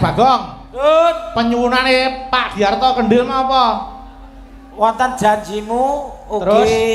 Bagong. Dut. Penyuwunane Pak Diarto Kendhil apa? Wonten janjimu Terus? ugi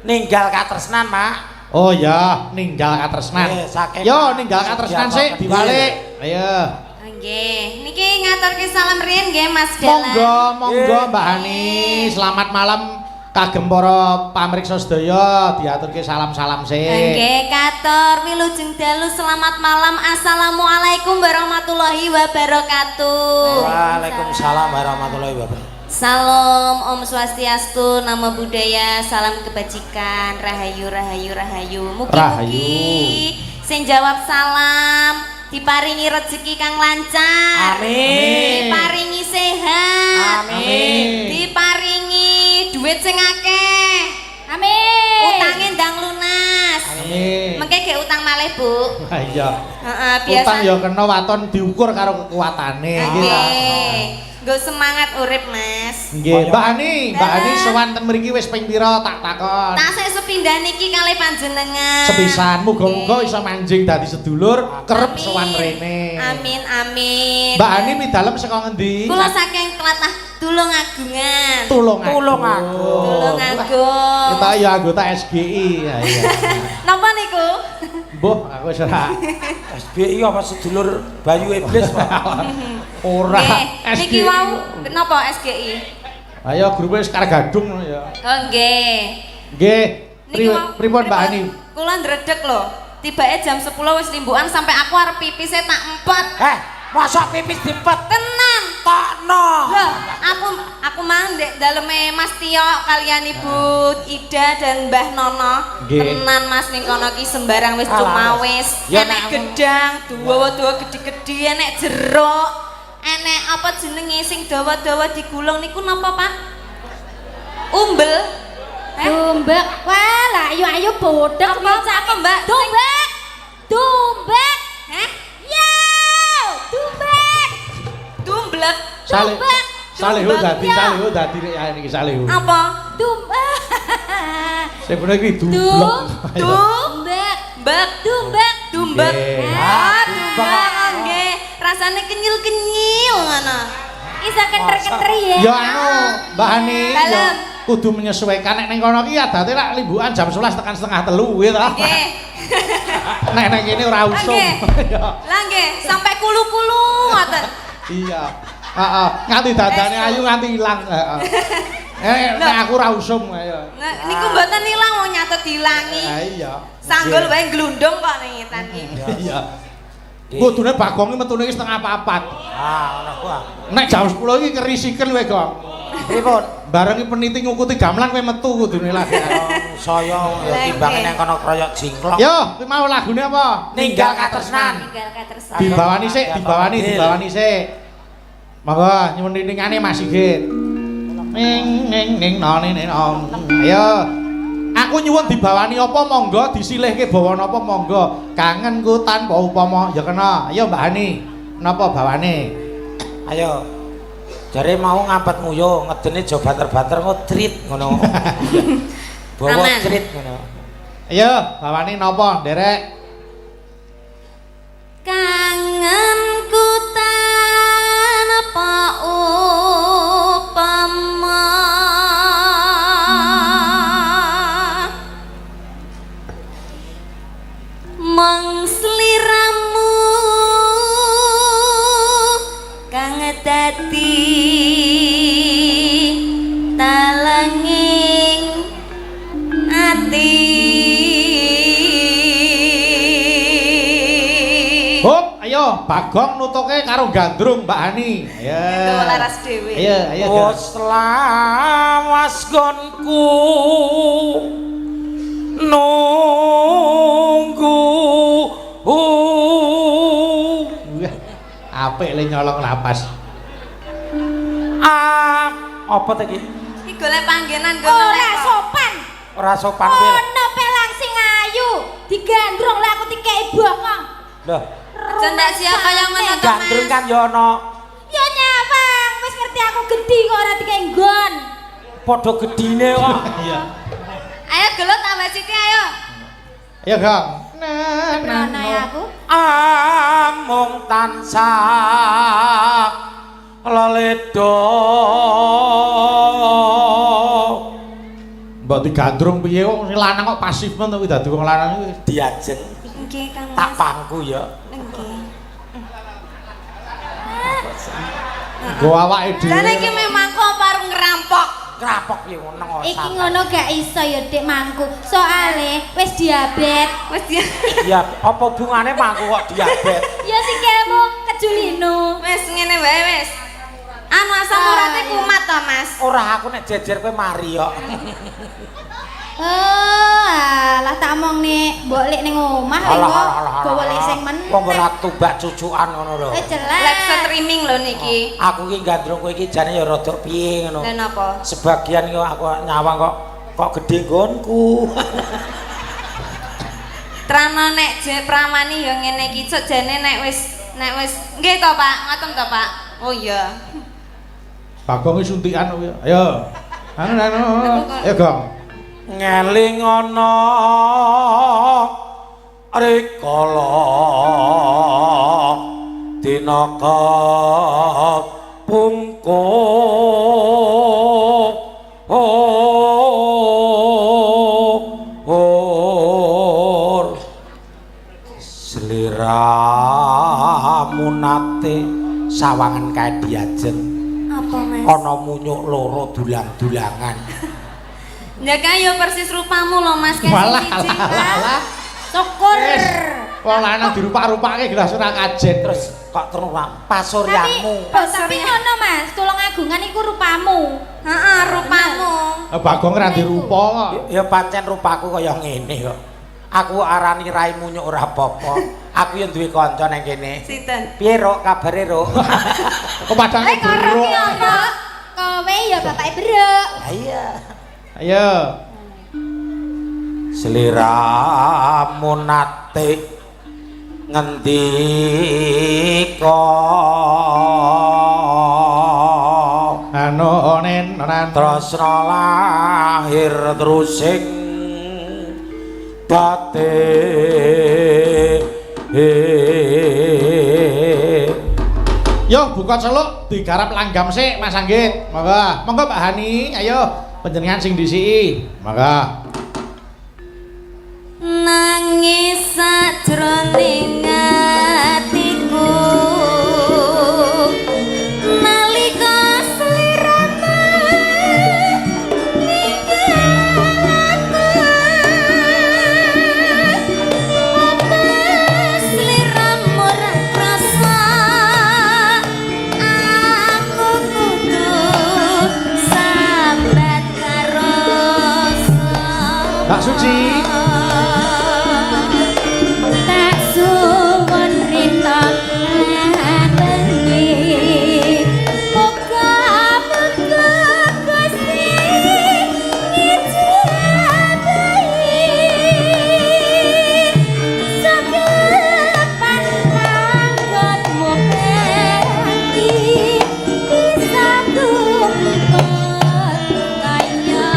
ninggal katresnan, Mak. Oh ya, ninggal katresnan. Saking Yo ninggal katresnan sik diwalik. Ayo. Nggih, niki ngaturke salam riyin nggih Mas Dalan. Monggo Mbak Hani. Selamat malam kagem para pamriksa sedaya diaturke salam-salam sik. Nggih, katur wilujeng dalu selamat malam. Assalamualaikum warahmatullahi wabarakatuh. Waalaikumsalam warahmatullahi wabarakatuh. Salam Om Swastiastu, Namo Buddhaya, salam kebajikan, rahayu rahayu rahayu. Mugi-mugi sing jawab salam diparingi rezeki kang lancar. Amin. Diparingi sehat. Amin. Diparingi duit sing akeh. Amin. Utange ndang lunas. Amin. Mengke ge utang malih, Bu. Ha iya. Heeh, biasa. Utang ya kena waton diukur karo kekuatane nggih. Nggih. Nggo semangat urip, Mas. Nggih, Mbak Ani sowan ten mriki wis ping pira tak takon. Tak sik sepindah niki kalih panjenengan. Sepisan muga-muga iso manjing dadi sedulur kerep sowan rene. Amin amin. Mbak Ani pidalem saka ngendi? Kula saking tlatah Tulungagungan. Tulungagung. Tulungagung. Kita ya anggota SGI. Ya iya. Napa niku? Mbuh, aku wis ora. SBI apa sedulur Bayu Iblis, Pak? Ora. Nggih, niki wau napa SGI? Ayo grup wis kargadung ngono ya. Oh nggih. Nggih. Niki wau Pripun Mbak Ani? Kula ndredeg lho. Tibake jam 10 wis limbukan sampai aku arep pipise tak empet. Masa pipis dipet? Tenan. Tokno. Loh, aku mang ndek daleme Mas Tio kalian Ibu Ida dan Mbah Nono. Nggih. Tenan Mas ning kono ki sembarang wis cuma wis. Ya, Enek nek- gedang, dawa-dawa gede-gede, enek jeruk. Enek apa jenenge sing dawa-dawa digulung niku napa, Pak? Umbel. Tumbek. Wah, lah ayo bodhok Apa Mbak? Tumbek. Tumbek. Heh? Yo, tumbek. Tumblek. Salihu dadi rek niki Salihu. Apa? Tumbek. Sing bener iki dublek. Tumbek. Mbak. Tumbek. Tumbek. Nggih. Ah, tumbek. Nggih, rasane kenyil-kenyil ngono. Isa kenter-kenteri ya. Ya anu, Mbak Hani, ya Dalem. kudu menyesuaikan nek ning kono ki adate lak limbukan jam 11 tekan setengah 3 kuwi to. Nggih. Nek nang kene ora usum. Nggih. Ya. Lah nggih, sampai kulu-kulu ngoten. Iya. Heeh, nganti dadane ayu nganti ilang, heeh. Nek aku ora usum ayo. Niku mboten ilang wong nyatet dilangi. Ha iya. Sanggul wae glundung kok ningitan iki. Iya. Kudune Bagong iki metune iki setengah 4. Ngono kuwi. Nek jam 10 iki kerisiken kowe, Gong. Pripun? Bareng iki peniti ngukuti gamelan kowe metu kudune lagi. Saya ya timbange nang kono kroyok jingklok. Yo, kuwi mau lagune apa? Ninggal katresnan. Tinggal katresnan. Dibawani sik. Monggo nyuwun ringane Mas Sigit. Ning noni. Ayo. Aku nyuwun dibawani apa monggo, disilihke bawana apa monggo. Kangenku tanpa upama ya kena. Ayo Mbak Hani. Napa bawane? Ayo. Jare mau ngampet nguyo, ngedene aja bater-bater ngotrit ngono. Bawa Aman. trit ngono. Ayo, bawane napa, Derek? Kangenku tanpa upama mengsliramu kang dadi talanging ati. Hop, ayo Bagong nutuke karo gandrung Mbak Hani. Ayo. Itu laras dhewe. Ayo. Wes lawas gonku nunggu. Wah, apik le nyolong lapas. Apa ta iki? Iki golek panggenan Ora sopan. Ora sopan piye? Ono pelang sing ayu, digandrung lah aku dikeki bokong. Lho, Aja ndak siapa yang ngono to, gandrung Mas. kan ya ana Ya nyawang, wis ngerti aku gedhi kok ora dikeki nggon. padha gedine kok. Iya. Ayo gelut tambah sithik ayo. Ayo, Gong. Keprana aku. Amung tansah leledo Mbok digandrung piye kok sing lanang kok pasif men to kuwi dadi wong lanang iki. diajeng Nggih Kang tak Mas. pangku ya. Nggih. Go awake dhewe. Jane iki memang kok parung ngerampok. Krapok piye ngono kok. Iki ngono gak iso ya Dik mangku. Soale wis diabet. Wis dia. Ya apa hubungane mangku kok diabet? Ya sikilmu kejulino. Wis ngene wae wis. Anu asam urate kumat to, Mas. Ora aku nek jejer kowe mari kok. Oh, alah tak omong nek mbok lek ning omah engko gawa leseng meneh. Wong ora tubak cucukan ngono lho. Jelas. Live streaming lho niki. Aku ki gandrung kowe iki jane ya rada piye ngono. Lha napa? Sebagian kok aku nyawang kok gede nggonku. Trana nek pramani ya ngene iki cuk jane nek wis nggih to Pak, ngoten to Pak. Oh iya. Bagong iki suntikan kuwi. Ayo. Anu. Ayo, Gong. Ngeling ana rikala dinaka pungkuk sliramu nate sawangan kae diajeng Apa Mas? ana munyuk loro dulang-dulangan. Ya kaya persis rupamu lho Mas kayak Walah, siji. alah. Syukur. Wong lanang dirupak-rupake gelas ora kajet Terus kok terulang pasuryanmu. Tapi ngono Mas, tulung agungan iku rupamu. Heeh, rupamu. Bagong ora dirupa kok. Ya pancen rupaku kaya ngene kok. Aku arani rai munyuk ora apa-apa. Aku yang duwe kanca nang kene. Sinten? Piye Rok kabare Rok? Kok padang buruk. Kowe ya bapake Bruk. Iya. Ayo. Sliramu nate ngendika Anonen tresna lahir terusing batin. Yo buka celuk digarap langgam sik Mas Anggit. Monggo. Monggo Pak Hani, ayo panjenengan sing disiki. Monggo. Nangis sajroning atiku nalika sliramu ninggalaku apa sliramu ora krasa aku kudu sambat karo Mbak Suci. Tak suwun rina bengi muga-muga Gusti ngijabahi sakepan panggonmu hati bisa kumpul kaya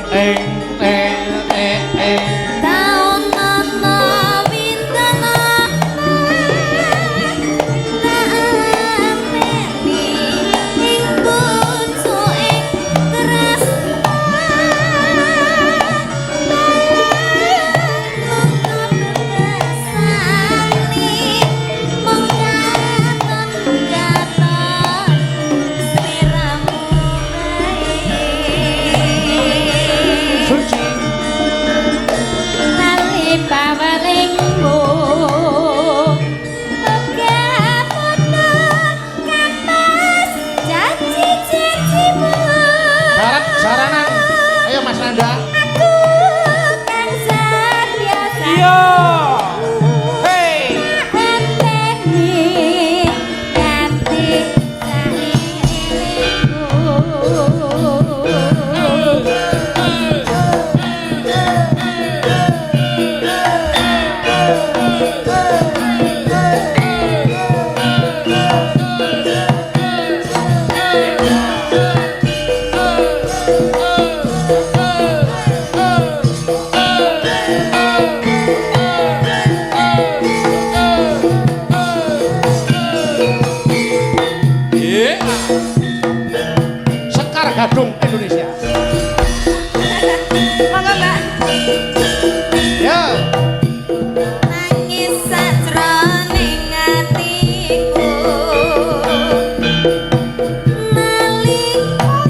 ning taun nana wintana taameni ing pucuking tresna sani mengkaton-katon sliramu bae Suci. lali bawalingmu muga-muga kapas janji-janjimu Garap saranan. Ayo Mas Nanda. aku kan sebiasa Iya. Hei. enteni ganti saelingku Gadung Indonesia. Monggo Mbak. Ya. Nangis sajroning atiku. Nalika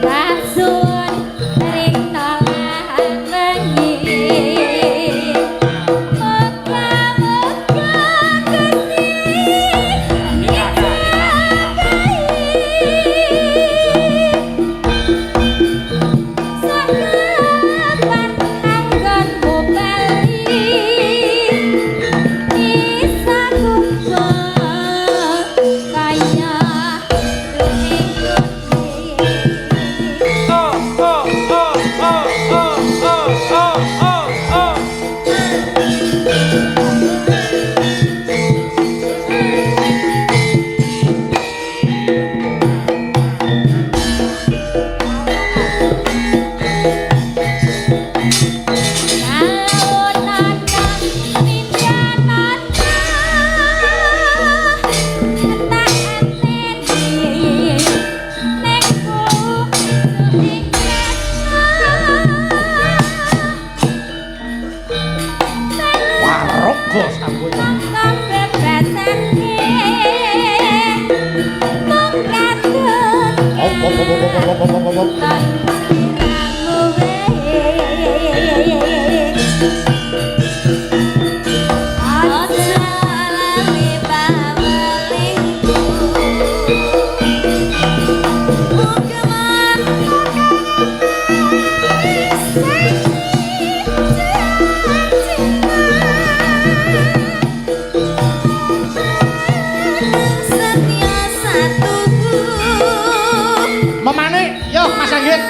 Rasun ring tangan menyi Moga-moga Sakapan anggonmu bali Bisa kumpul kaya Warogo sampun. Memane, yo Mas Anggit.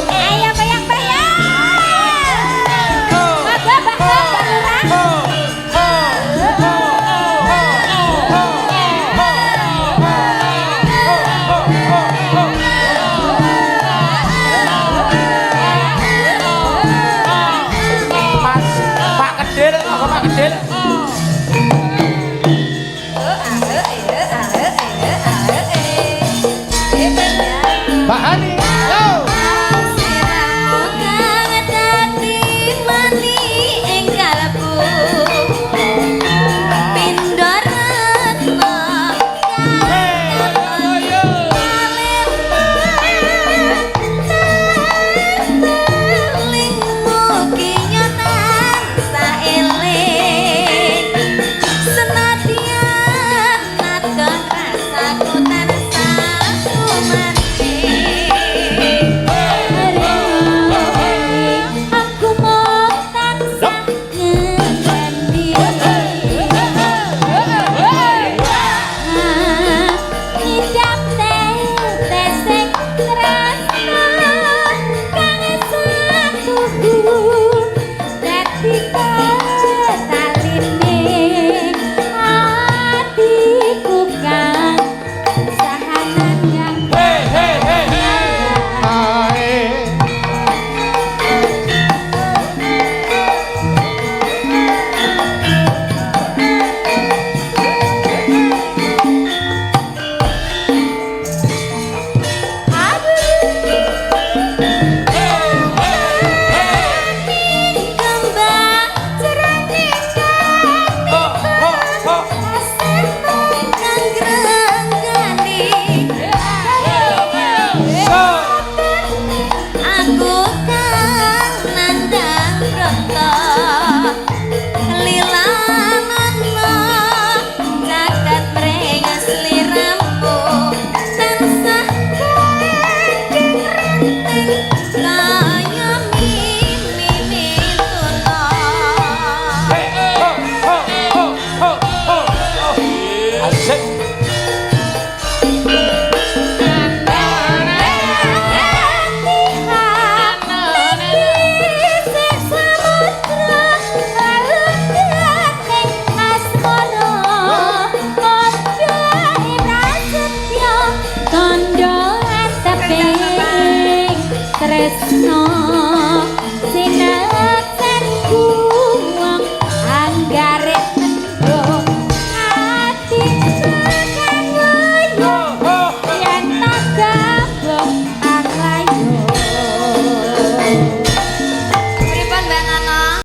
Ayo bayang-bayang. Monggo Mbak Lurah. Pak Kedil, apa Pak Kedil? Mbak Hani, yo. tresno